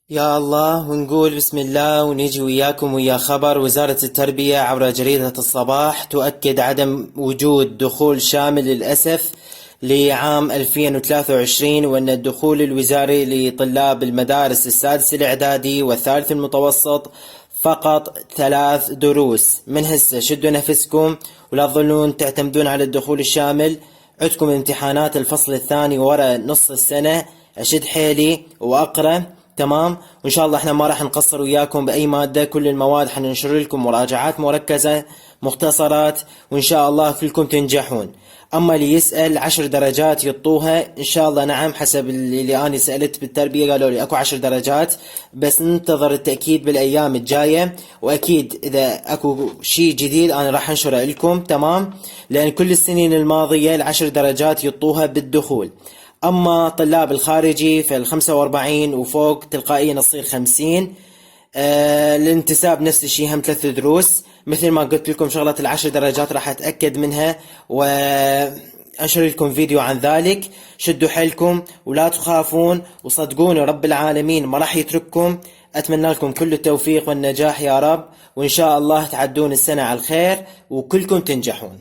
يا الله، ونقول بسم الله ونيجي وياكم ويا خبر وزارة التربية عبر جريدة الصباح تؤكد عدم وجود دخول شامل للأسف لعام 2023، وأن الدخول الوزاري لطلاب المدارس السادس الإعدادي والثالث المتوسط فقط 3 دروس. من هسه شدوا نفسكم ولا تظلون تعتمدون على الدخول الشامل. عندكم امتحانات الفصل الثاني ورا نص السنة، أشد حيلي وأقرأ. تمام، وان شاء الله احنا ما راح نقصر وياكم باي مادة، كل المواد حننشر لكم مراجعات مركزة مختصرات، وان شاء الله كلكم تنجحون. اما اللي يسأل 10 درجات يطوها، ان شاء الله نعم، حسب اللي انا سألت بالتربية قالوا لي اكو 10 درجات، بس ننتظر التأكيد بالايام الجاية، واكيد اذا اكو شيء جديد انا راح انشره لكم. تمام، لان كل السنين الماضية ال10 درجات يطوها بالدخول. اما طلاب الخارجي في 45 وفوق تلقائيا تصير 50. الانتساب نفس الشيء، هم 3 دروس. مثل ما قلت لكم شغلة ال10 درجات راح اتأكد منها وانشر لكم فيديو عن ذلك. شدوا حيلكم ولا تخافون، وصدقوني رب العالمين ما راح يترككم. اتمنى لكم كل التوفيق والنجاح يا رب، وان شاء الله تعدون السنة على الخير وكلكم تنجحون.